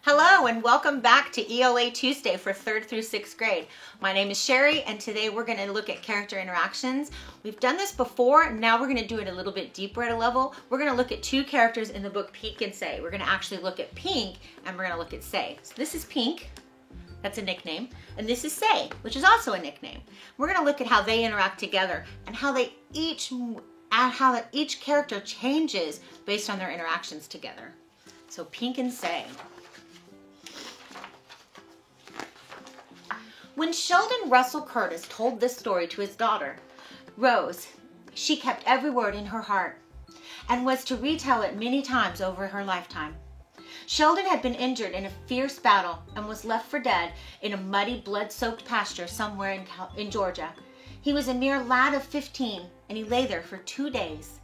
Hello and welcome back to ELA Tuesday for 3rd through 6th grade. My name is Sherry and today we're going to look at character interactions. We've done this before, now we're going to do it a little bit deeper at a level. We're going to look at two characters in the book Pink and Say. We're going to actually look at Pink and we're going to look at Say. So this is Pink, that's a nickname, and this is Say, which is also a nickname. We're going to look at how they interact together and how each character changes based on their interactions together. So Pink and Say. When Sheldon Russell Curtis told this story to his daughter, Rose, she kept every word in her heart and was to retell it many times over her lifetime. Sheldon had been injured in a fierce battle and was left for dead in a muddy, blood-soaked pasture somewhere in Georgia. He was a mere lad of 15, and he lay there for 2 days.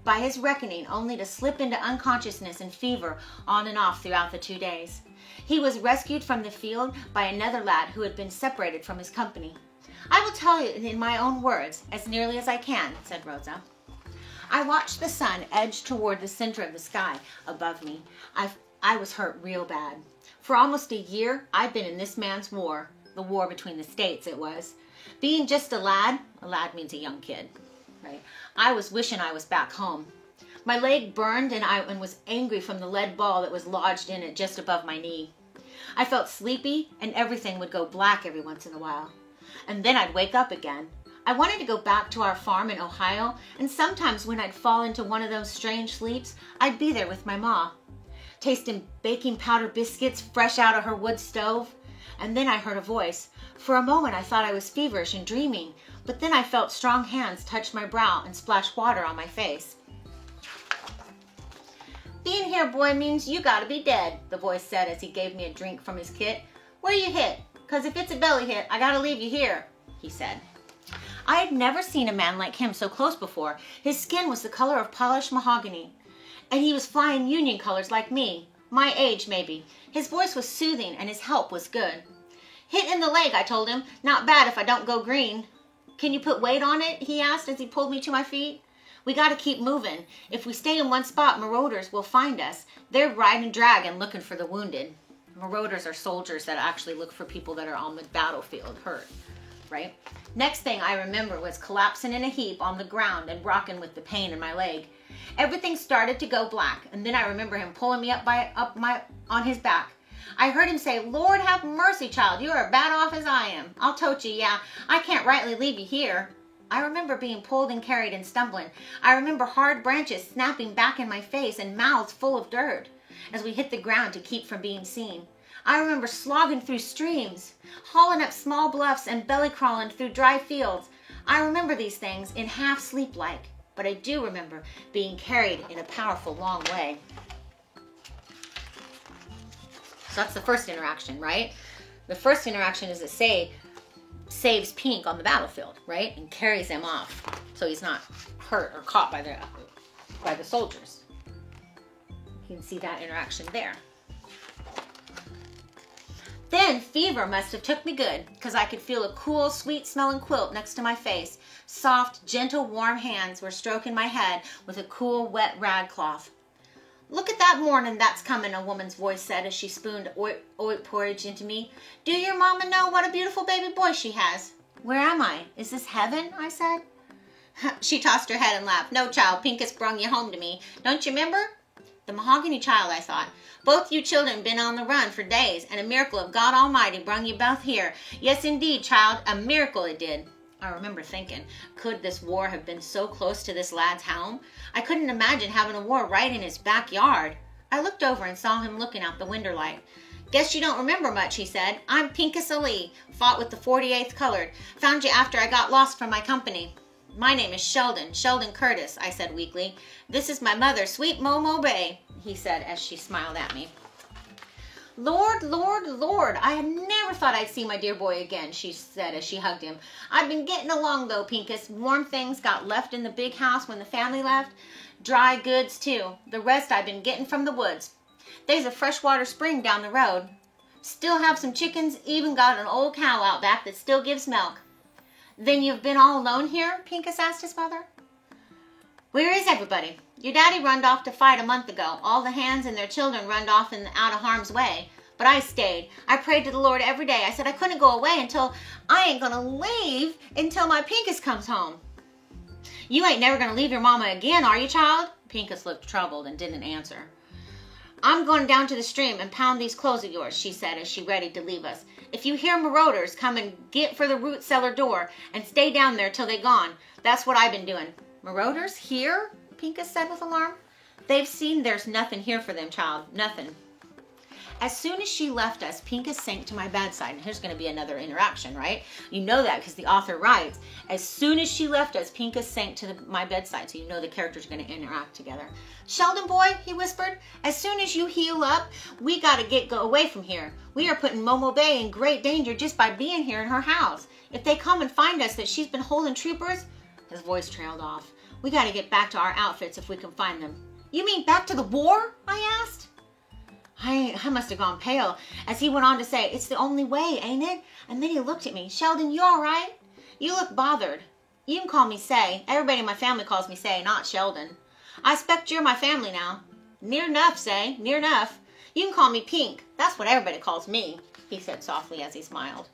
By his reckoning, only to slip into unconsciousness and fever on and off throughout the 2 days. He was rescued from the field by another lad who had been separated from his company. I will tell you in my own words, as nearly as I can, said Rosa. I watched the sun edge toward the center of the sky above me. I was hurt real bad. For almost a year, I'd been in this man's war, the war between the states it was. Being just a lad means a young kid, right? I was wishing I was back home. My leg burned and was angry from the lead ball that was lodged in it just above my knee. I felt sleepy and everything would go black every once in a while. And then I'd wake up again. I wanted to go back to our farm in Ohio, and sometimes when I'd fall into one of those strange sleeps, I'd be there with my ma, tasting baking powder biscuits fresh out of her wood stove. And then I heard a voice. For a moment I thought I was feverish and dreaming, but then I felt strong hands touch my brow and splash water on my face. Being here, boy, means you gotta be dead, the voice said as he gave me a drink from his kit. Where you hit? 'Cause if it's a belly hit, I gotta leave you here, he said. I had never seen a man like him so close before. His skin was the color of polished mahogany, and he was flying Union colors like me, my age maybe. His voice was soothing and his help was good. Hit in the leg, I told him. Not bad if I don't go green. Can you put weight on it? He asked as he pulled me to my feet. We gotta keep moving. If we stay in one spot, marauders will find us. They're riding dragon looking for the wounded. Marauders are soldiers that actually look for people that are on the battlefield hurt, right? Next thing I remember was collapsing in a heap on the ground and rocking with the pain in my leg. Everything started to go black, and then I remember him pulling me on his back. I heard him say, Lord have mercy, child, you are bad off as I am. I'll tote you, yeah. I can't rightly leave you here. I remember being pulled and carried and stumbling. I remember hard branches snapping back in my face and mouths full of dirt as we hit the ground to keep from being seen. I remember slogging through streams, hauling up small bluffs and belly crawling through dry fields. I remember these things in half sleep-like, but I do remember being carried in a powerful long way. So that's the first interaction, right? The first interaction is that Say saves Pink on the battlefield, right? And carries him off so he's not hurt or caught by the soldiers. You can see that interaction there. Then fever must have took me good because I could feel a cool, sweet-smelling quilt next to my face. Soft, gentle, warm hands were stroking my head with a cool, wet rag cloth. Look at that morning that's coming, a woman's voice said as she spooned oat porridge into me. Do your mama know what a beautiful baby boy she has? Where am I? Is this heaven? I said. She tossed her head and laughed. No, child, Pink has brung you home to me. Don't you remember? The mahogany child, I thought. Both you children been on the run for days, and a miracle of God Almighty brung you both here. Yes, indeed, child, a miracle it did. I remember thinking, could this war have been so close to this lad's home? I couldn't imagine having a war right in his backyard. I looked over and saw him looking out the window light. Guess you don't remember much, he said. I'm Pincus Ali, fought with the 48th Colored. Found you after I got lost from my company. My name is Sheldon Curtis, I said weakly. This is my mother, sweet Momo Bay, he said as she smiled at me. Lord, Lord, Lord, I had never thought I'd see my dear boy again, she said as she hugged him. I've been getting along though, Pincus. Warm things got left in the big house when the family left. Dry goods too. The rest I've been getting from the woods. There's a freshwater spring down the road. Still have some chickens, even got an old cow out back that still gives milk. Then you've been all alone here? Pincus asked his mother. Where is everybody? Your daddy runned off to fight a month ago. All the hands and their children runned off and out of harm's way. But I stayed. I prayed to the Lord every day. I said I couldn't go away until I ain't gonna leave until my Pinkus comes home. You ain't never gonna leave your mama again, are you, child? Pinkus looked troubled and didn't answer. I'm going down to the stream and pound these clothes of yours, she said as she readied to leave us. If you hear marauders, come and get for the root cellar door and stay down there till they gone. That's what I've been doing. Marauders here? Pinkus said with alarm. They've seen there's nothing here for them, child. Nothing. As soon as she left us, Pinkus sank to my bedside. And here's going to be another interaction, right? You know that because the author writes, as soon as she left us, Pinkus sank to my bedside. So you know the characters are going to interact together. Sheldon boy, he whispered, as soon as you heal up, we got to go away from here. We are putting Momo Bay in great danger just by being here in her house. If they come and find us that she's been holding troopers, his voice trailed off. We got to get back to our outfits if we can find them. You mean back to the war? I asked. I must have gone pale as he went on to say, it's the only way, ain't it? And then he looked at me. Sheldon, you all right? You look bothered. You can call me Say. Everybody in my family calls me Say, not Sheldon. I expect you're my family now. Near enough, Say. Near enough. You can call me Pink. That's what everybody calls me, he said softly as he smiled.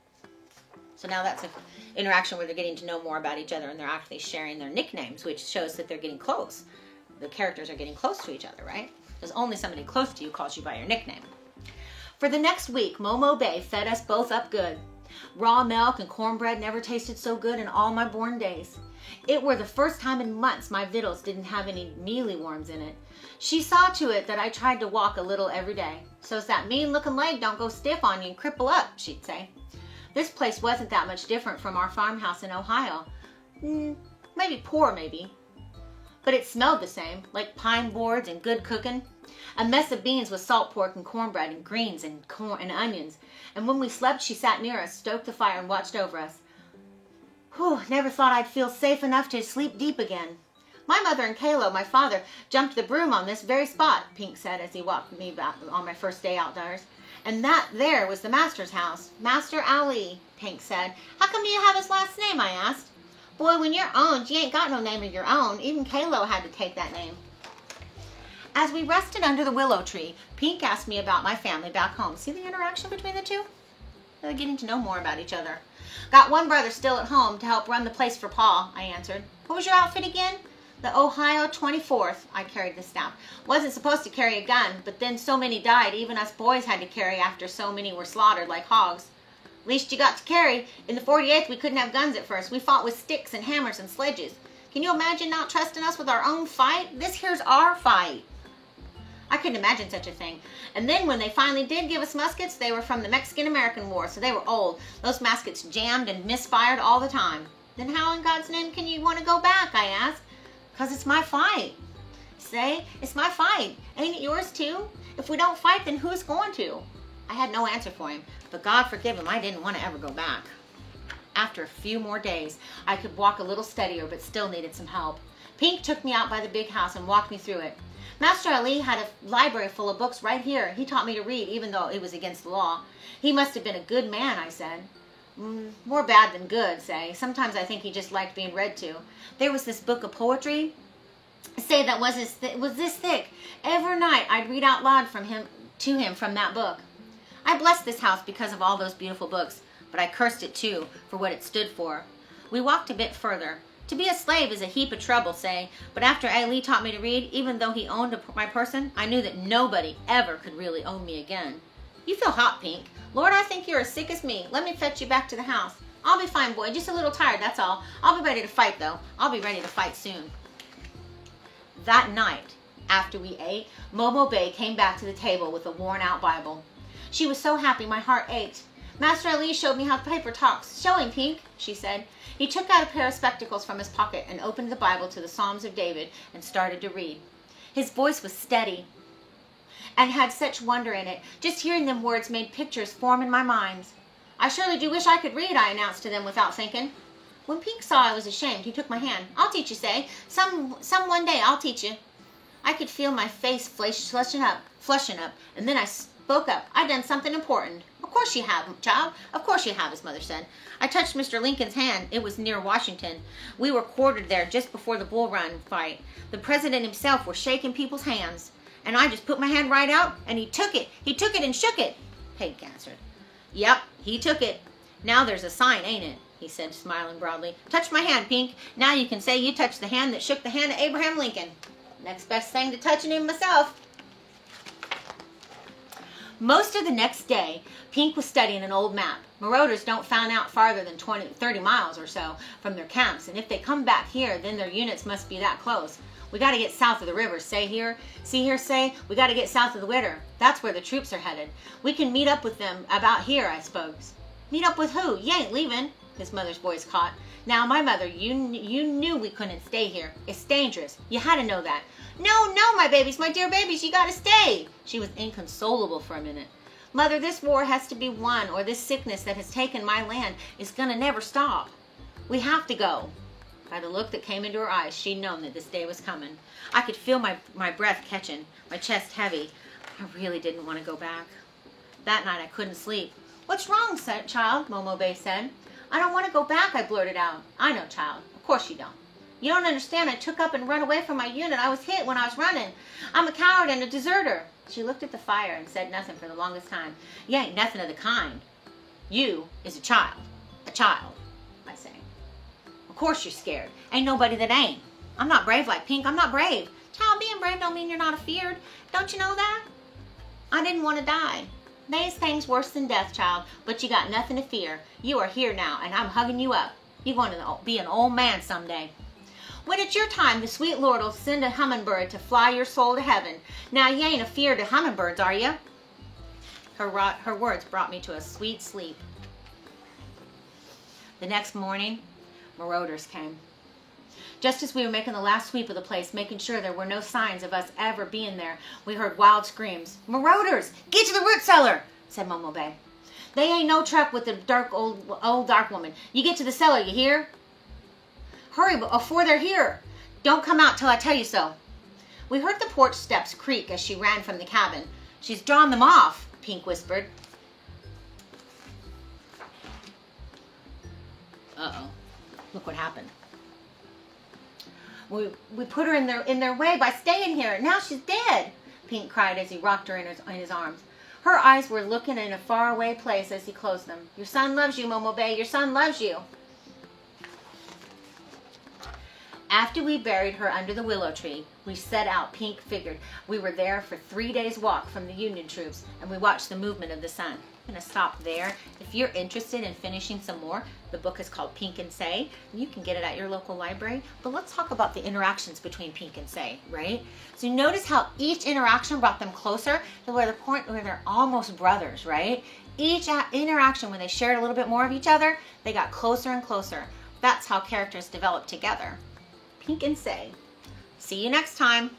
So now that's an interaction where they're getting to know more about each other and they're actually sharing their nicknames, which shows that they're getting close. The characters are getting close to each other, right? Because only somebody close to you calls you by your nickname. For the next week, Momo Bay fed us both up good. Raw milk and cornbread never tasted so good in all my born days. It were the first time in months my victuals didn't have any mealy worms in it. She saw to it that I tried to walk a little every day. So's that mean-looking leg don't go stiff on you and cripple up, she'd say. This place wasn't that much different from our farmhouse in Ohio. Maybe poor, maybe. But it smelled the same, like pine boards and good cooking. A mess of beans with salt pork and cornbread and greens and corn and onions. And when we slept, she sat near us, stoked the fire, and watched over us. Whew, never thought I'd feel safe enough to sleep deep again. My mother and Kalo, my father, jumped the broom on this very spot, Pink said as he walked me back on my first day outdoors. And that there was the master's house. Master Ali, Pink said. How come you have his last name, I asked. Boy, when you're owned, you ain't got no name of your own. Even Kalo had to take that name. As we rested under the willow tree, Pink asked me about my family back home. See the interaction between the two? They're getting to know more about each other. Got one brother still at home to help run the place for Pa, I answered. What was your outfit again? The Ohio 24th, I carried the staff. Wasn't supposed to carry a gun, but then so many died, even us boys had to carry after so many were slaughtered like hogs. Least you got to carry. In the 48th, we couldn't have guns at first. We fought with sticks and hammers and sledges. Can you imagine not trusting us with our own fight? This here's our fight. I couldn't imagine such a thing. And then when they finally did give us muskets, they were from the Mexican-American War, so they were old. Those muskets jammed and misfired all the time. Then how in God's name can you want to go back, I asked. Because it's my fight. Say, it's my fight. Ain't it yours too? If we don't fight, then who's going to? I had no answer for him, but God forgive him, I didn't want to ever go back. After a few more days, I could walk a little steadier, but still needed some help. Pink took me out by the big house and walked me through it. Master Ali had a library full of books right here. He taught me to read, even though it was against the law. He must have been a good man, I said. More bad than good, Say. Sometimes I think he just liked being read to. There was this book of poetry, Say, that was this thick. Every night I'd read out loud to him from that book. I blessed this house because of all those beautiful books, but I cursed it too for what it stood for. We walked a bit further. To be a slave is a heap of trouble, Say, but after Ali taught me to read, even though he owned my person, I knew that nobody ever could really own me again. You feel hot, Pink. Lord, I think you're as sick as me. Let me fetch you back to the house. I'll be fine, boy. Just a little tired, that's all. I'll be ready to fight, though. I'll be ready to fight soon. That night, after we ate, Momo Bay came back to the table with a worn-out Bible. She was so happy my heart ached. Master Ali showed me how paper talks. Show him, Pink, she said. He took out a pair of spectacles from his pocket and opened the Bible to the Psalms of David and started to read. His voice was steady and had such wonder in it. Just hearing them words made pictures form in my mind. I surely do wish I could read, I announced to them without thinking. When Pink saw I was ashamed, he took my hand. I'll teach you, Say. Some one day I'll teach you. I could feel my face flushing up, and then I spoke up. I'd done something important. Of Of course you have, child. Of course you have, his mother said. I touched Mr. Lincoln's hand. It was near Washington. We were quartered there just before the Bull Run fight. The president himself was shaking people's hands. And I just put my hand right out, and he took it. He took it and shook it, Pink answered. Yep, he took it. Now there's a sign, ain't it? He said, smiling broadly. Touch my hand, Pink. Now you can say you touched the hand that shook the hand of Abraham Lincoln. Next best thing to touching him myself. Most of the next day, Pink was studying an old map. Marauders don't fan out farther than 30 miles or so from their camps, and if they come back here, then their units must be that close. We got to get south of the river, say here. See here, say, we got to get south of the river. That's where the troops are headed. We can meet up with them about here, I suppose. Meet up with who? You ain't leaving, his mother's voice caught. Now, my mother, you knew we couldn't stay here. It's dangerous. You had to know that. No, my babies, my dear babies, you got to stay. She was inconsolable for a minute. Mother, this war has to be won, or this sickness that has taken my land is going to never stop. We have to go. By the look that came into her eyes, she'd known that this day was coming. I could feel my breath catching, my chest heavy. I really didn't want to go back. That night I couldn't sleep. What's wrong, child? Momo Bay said. I don't want to go back, I blurted out. I know, child. Of course you don't. You don't understand. I took up and run away from my unit. I was hit when I was running. I'm a coward and a deserter. She looked at the fire and said nothing for the longest time. You ain't nothing of the kind. You is a child. A child, I say. Of course you're scared. Ain't nobody that ain't. I'm not brave like Pink. I'm not brave. Child, being brave don't mean you're not afeared. Don't you know that? I didn't want to die. These things worse than death, child, but you got nothing to fear. You are here now, and I'm hugging you up. You're going to be an old man someday. When it's your time, the sweet Lord will send a hummingbird to fly your soul to heaven. Now, you ain't afeared of hummingbirds, are you? Her words brought me to a sweet sleep. The next morning, marauders came. Just as we were making the last sweep of the place, making sure there were no signs of us ever being there, we heard wild screams. Marauders! Get to the root cellar! Said Momo Bay. They ain't no truck with the old dark woman. You get to the cellar, you hear? Hurry before they're here. Don't come out till I tell you so. We heard the porch steps creak as she ran from the cabin. She's drawn them off, Pink whispered. Uh-oh. Look what happened. We put her in their way by staying here. Now she's dead, Pink cried as he rocked her in his arms. Her eyes were looking in a faraway place as he closed them. Your son loves you, Momo Bay. Your son loves you. After we buried her under the willow tree, we set out. Pink figured. We were there for 3 days' walk from the Union troops, and we watched the movement of the sun. I'm going to stop there. If you're interested in finishing some more, the book is called Pink and Say. You can get it at your local library. But let's talk about the interactions between Pink and Say, right? So notice how each interaction brought them closer to the point where they're almost brothers, right? Each interaction, when they shared a little bit more of each other, they got closer and closer. That's how characters develop together. Pink and Say. See you next time.